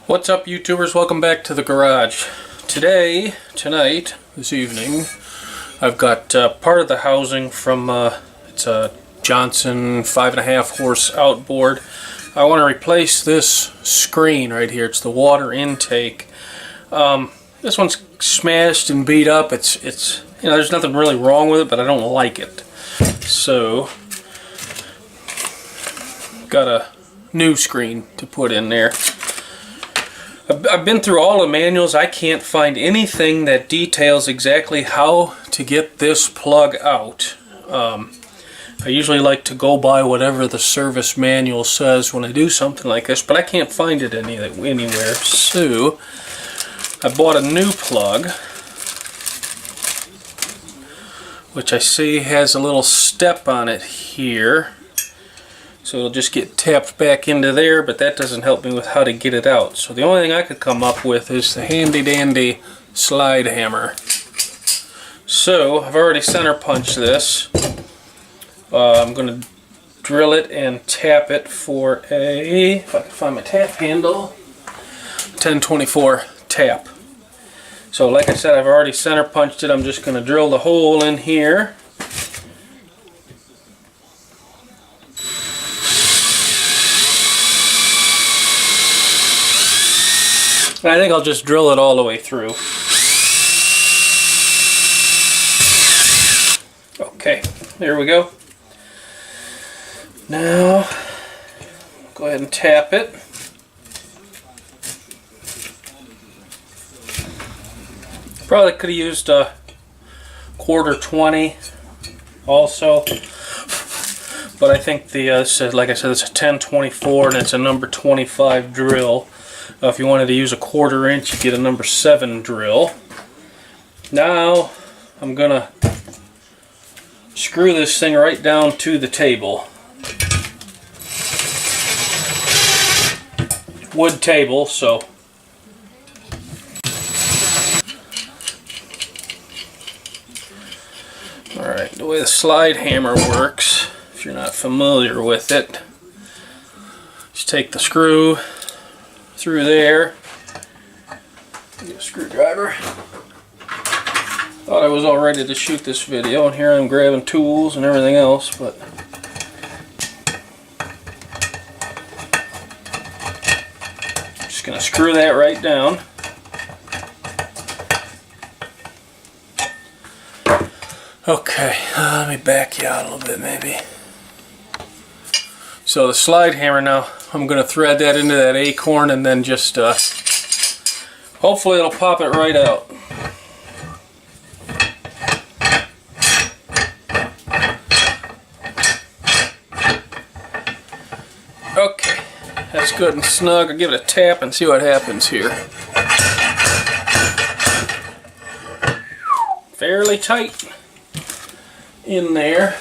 What's up, YouTubers? Welcome back to the garage. Tonight, this evening, I've got part of the housing from it's a Johnson 5.5 horse outboard. I want to replace this screen right here. It's the water intake. This one's smashed and beat up. It's you know, there's nothing really wrong with it, but I don't like it. So, got a new screen to put in there. I've been through all the manuals. I can't find anything that details exactly how to get this plug out. I usually like to go by whatever the service manual says when I do something like this, but I can't find it anywhere. So I bought a new plug, which I see has a little step on it here. So it'll just get tapped back into there, but that doesn't help me with how to get it out. So the only thing I could come up with is the handy dandy slide hammer. So I've already center punched this. I'm going to drill it and tap it for a, if I can find my tap handle, 1024 tap. So like I said, I've already center punched it. I'm just going to drill the hole in here. And I think I'll just drill it all the way through. Okay, there we go. Now, go ahead and tap it. Probably could have used a quarter 20 also. But I think the, like I said, it's a 1024 and it's a number 25 drill. If you wanted to use a quarter inch, you get a number 7 drill. Now I'm gonna screw this thing right down to the table. Wood table, so alright, the way the slide hammer works, if you're not familiar with it, just take the screw through there. Get a screwdriver. Thought I was all ready to shoot this video, and here I'm grabbing tools and everything else, but I'm just gonna screw that right down. Okay, let me back you out a little bit maybe. So the slide hammer now, I'm going to thread that into that acorn and then just, hopefully it'll pop it right out. Okay, that's good and snug. I'll give it a tap and see what happens here. Fairly tight in there.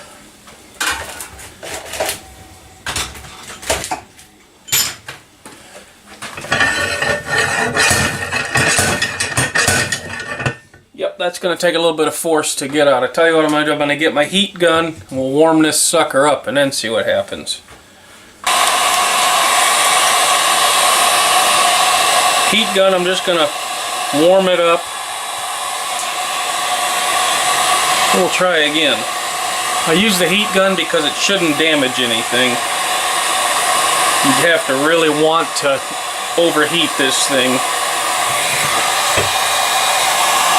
Yep, that's going to take a little bit of force to get out. I tell you what I'm going to do. I'm going to get my heat gun and we'll warm this sucker up and then see what happens. Heat gun, I'm just going to warm it up. We'll try again. I use the heat gun because it shouldn't damage anything. You'd have to really want to overheat this thing.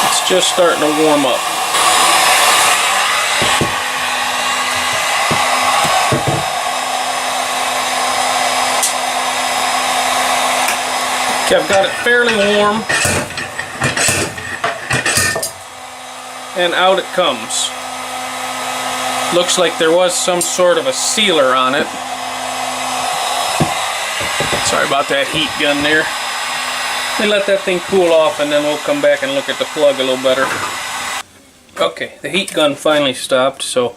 It's just starting to warm up. Okay, I've got it fairly warm. And out it comes. Looks like there was some sort of a sealer on it. Sorry about that heat gun there. Let me let that thing cool off and then we'll come back and look at the plug a little better. Okay, the heat gun finally stopped, so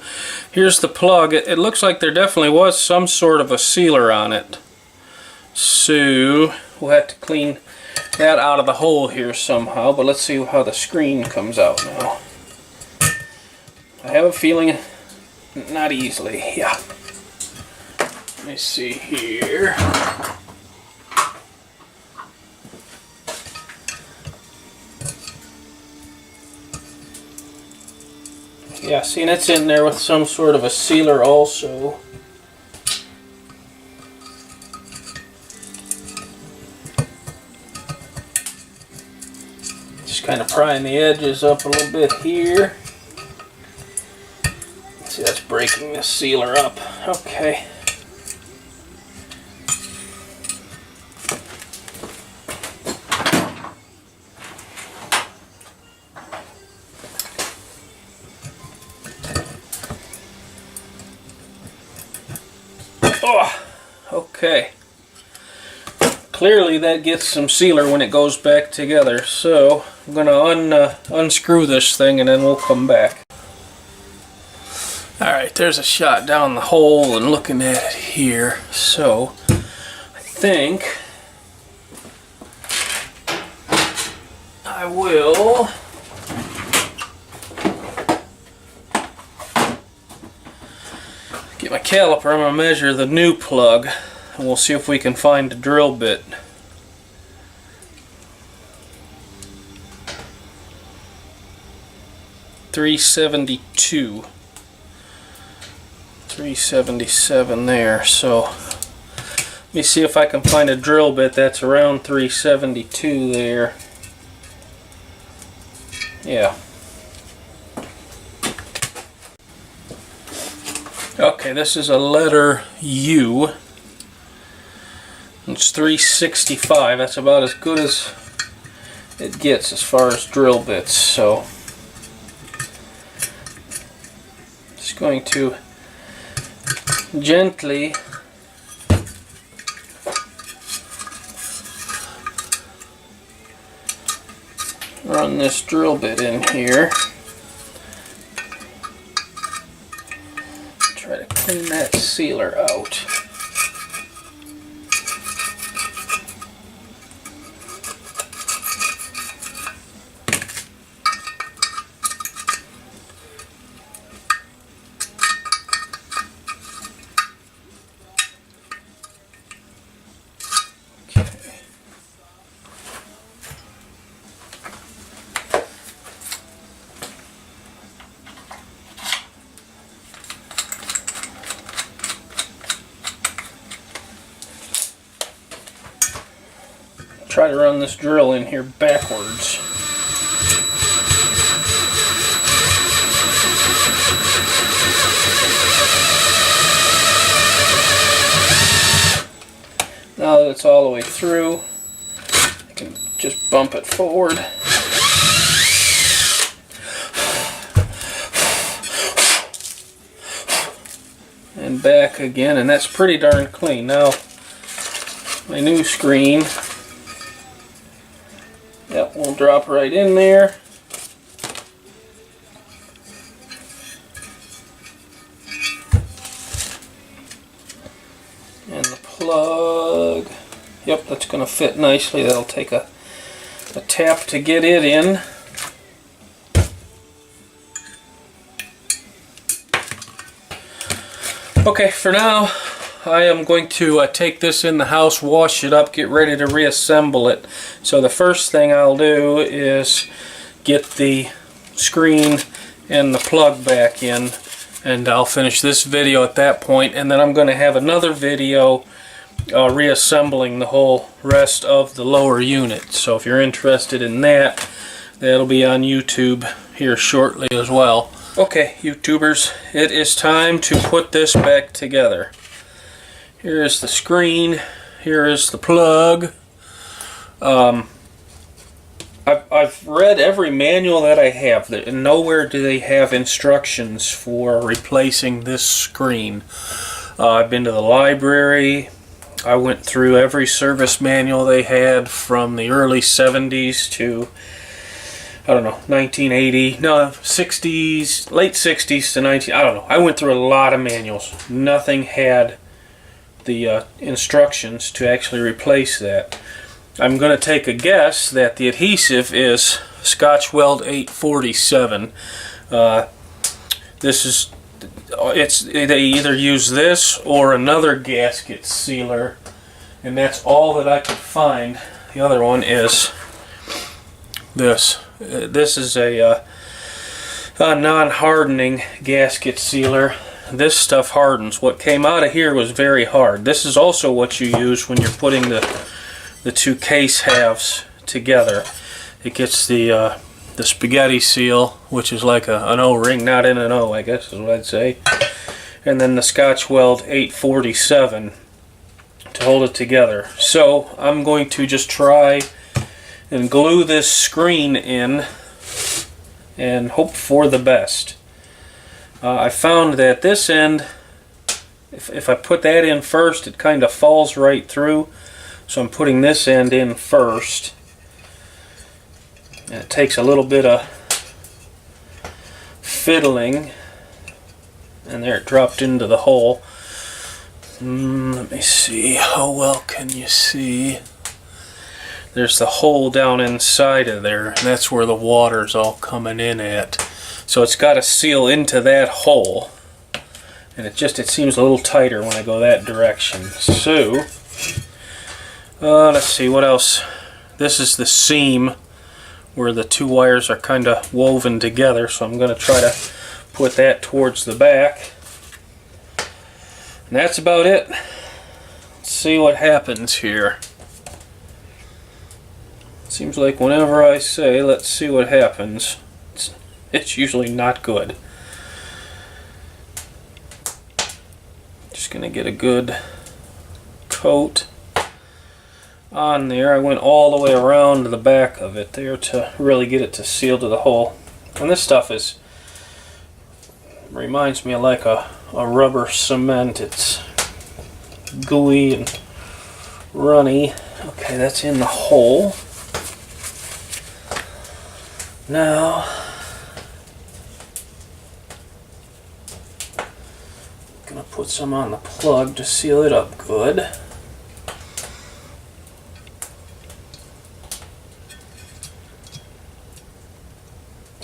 here's the plug. It looks like there definitely was some sort of a sealer on it. So we'll have to clean that out of the hole here somehow, but let's see how the screen comes out now. I have a feeling not easily, yeah. Let me see here. Yeah, see, and it's in there with some sort of a sealer also. Just kind of prying the edges up a little bit here. See, that's breaking the sealer up. Okay. Oh, okay. Clearly that gets some sealer when it goes back together. So I'm going to unscrew this thing and then we'll come back. Alright, there's a shot down the hole and looking at it here. So I think I will get my caliper. I'm going to measure the new plug and we'll see if we can find a drill bit. .372. 377 there. So let me see if I can find a drill bit that's around 372 there. Yeah. Okay, this is a letter U. It's 365. That's about as good as it gets as far as drill bits. So just going to gently run this drill bit in here. Try to clean that sealer out. Try to run this drill in here backwards. Now that it's all the way through, I can just bump it forward. And back again, and that's pretty darn clean. Now, my new screen. Yep, we'll drop right in there. And the plug. Yep, that's going to fit nicely. That'll take a tap to get it in. Okay, for now, I am going to take this in the house, wash it up, get ready to reassemble it. So the first thing I'll do is get the screen and the plug back in, and I'll finish this video at that point, and then I'm going to have another video reassembling the whole rest of the lower unit. So if you're interested in that, that'll be on YouTube here shortly as well. Okay, YouTubers, it is time to put this back together. Here is the screen, here is the plug. I've read every manual that I have, and nowhere do they have instructions for replacing this screen. I've been to the library. I went through every service manual they had from the early 70s to, I don't know, 1980, no, 60s, late 60s to 19, I don't know. I went through a lot of manuals. Nothing had the instructions to actually replace that. I'm going to take a guess that the adhesive is Scotch Weld 847. This is, they either use this or another gasket sealer, and that's all that I could find. The other one is this. This is a non-hardening gasket sealer. This stuff hardens. What came out of here was very hard. This is also what you use when you're putting the two case halves together. It gets the spaghetti seal, which is like an O-ring, not in an O, I guess is what I'd say. And then the Scotch Weld 847 to hold it together. So I'm going to just try and glue this screen in and hope for the best. I found that this end, if I put that in first, it kind of falls right through. So I'm putting this end in first. And it takes a little bit of fiddling. And there it dropped into the hole. Let me see, how well can you see? There's the hole down inside of there, and that's where the water's all coming in at. So it's got to seal into that hole. And it seems a little tighter when I go that direction. So, let's see, what else? This is the seam where the two wires are kind of woven together, so I'm going to try to put that towards the back. And that's about it. Let's see what happens here. Seems like whenever I say, let's see what happens, it's usually not good. Just going to get a good coat on there. I went all the way around the back of it there to really get it to seal to the hole. And this stuff reminds me of like a rubber cement. It's gooey and runny. Okay, that's in the hole. Now, I'm going to put some on the plug to seal it up good.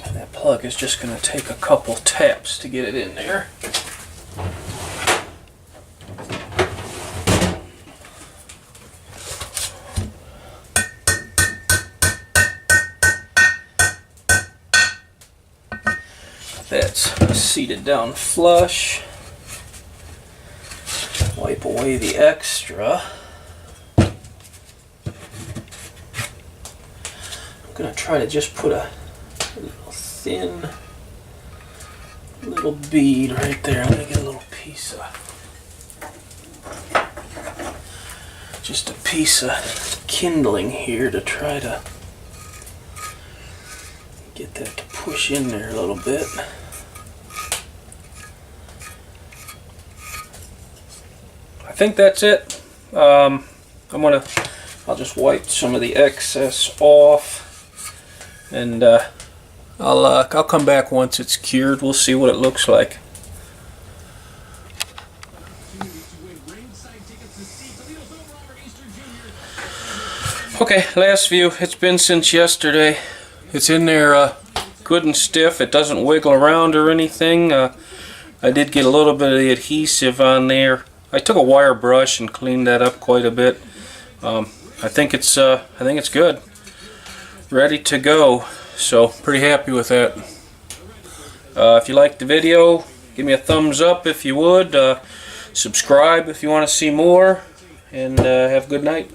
And that plug is just going to take a couple taps to get it in there. That's seated down flush. Wipe away the extra. I'm going to try to just put a little thin little bead right there. I'm going to get a little piece of, just a piece of kindling here to try to get that to push in there a little bit. I think that's it. I'll just wipe some of the excess off, and I'll come back once it's cured. We'll see what it looks like. Okay, last view. It's been since yesterday. It's in there good and stiff. It doesn't wiggle around or anything. I did get a little bit of the adhesive on there. I took a wire brush and cleaned that up quite a bit. I think it's good, ready to go. So pretty happy with that. If you liked the video, give me a thumbs up if you would. Subscribe if you want to see more, and have a good night.